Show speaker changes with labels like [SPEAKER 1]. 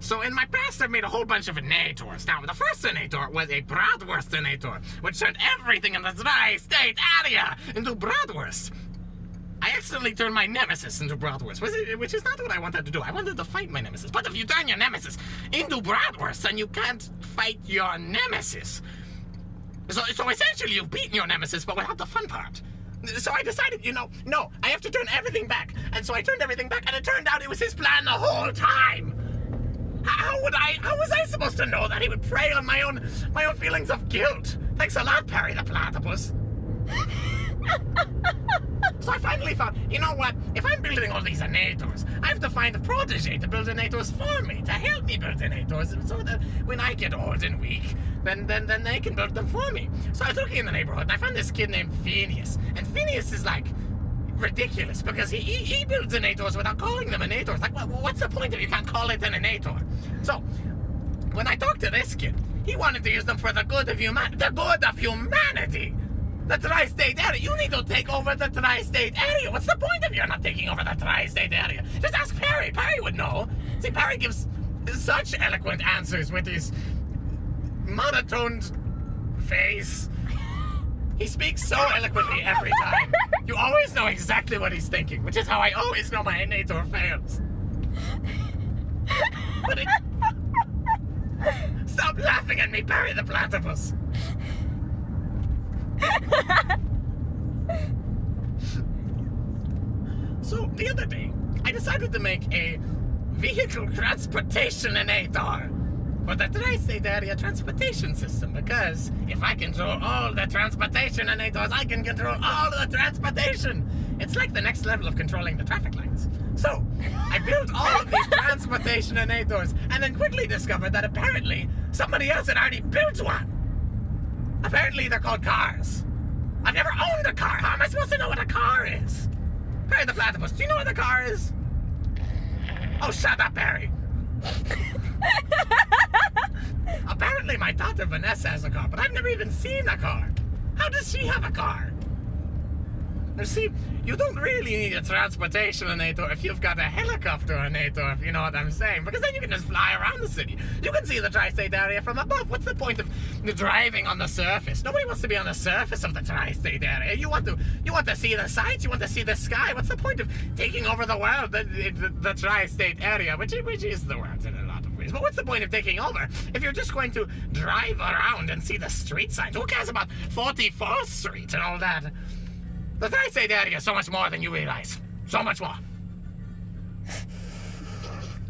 [SPEAKER 1] So in my past, I've made a whole bunch of inators. Now, the first inator was a Bratwurst-inator, which turned everything in the tri-state area into bratwurst. I accidentally turned my nemesis into bratwurst, which is not what I wanted to do. I wanted to fight my nemesis. But if you turn your nemesis into bratwurst, then you can't fight your nemesis. So essentially, you've beaten your nemesis, but without the fun part. So I decided, no, I have to turn everything back. And so I turned everything back, and it turned out it was his plan the whole time. How was I supposed to know that he would prey on my own feelings of guilt? Thanks a lot, Perry the Platypus. So I finally thought, you know what? If I'm building all these inators, I have to find a protege to build inators for me, to help me build inators, so that when I get old and weak, then they can build them for me. So I was looking in the neighborhood, and I found this kid named Phineas. And Phineas is like ridiculous because he builds inators without calling them inators. Like, what's the point if you can't call it an inator? So when I talked to this kid, he wanted to use them for the good of humanity. The good of humanity. The tri-state area. You need to take over the tri-state area. What's the point if you're not taking over the tri-state area? Just ask Perry. Perry would know. See, Perry gives such eloquent answers with his monotoned face. He speaks so eloquently every time. You always know exactly what he's thinking, which is how I always know my inator fails. But Stop laughing at me, Perry the Platypus! So, the other day, I decided to make a vehicle transportation-inator for the tri-state area transportation system, because if I control all the transportation-inators, I can control all the transportation! It's like the next level of controlling the traffic lights. So, I built all of these transportation-inators, and then quickly discovered that apparently somebody else had already built one! Apparently they're called cars. I've never owned a car. How am I supposed to know what a car is? Perry the Platypus, do you know what a car is? Oh, shut up, Perry. Apparently my daughter Vanessa has a car, but I've never even seen a car. How does she have a car? You see, you don't really need a transportation-inator if you've got a helicopter-inator, if you know what I'm saying, because then you can just fly around the city. You can see the tri-state area from above. What's the point of driving on the surface? Nobody wants to be on the surface of the tri-state area. You want to see the sights, you want to see the sky. What's the point of taking over the world, the tri-state area, which is the world in a lot of ways. But what's the point of taking over if you're just going to drive around and see the street signs? Who cares about 44th Street and all that? The tri-state area is so much more than you realize. So much more.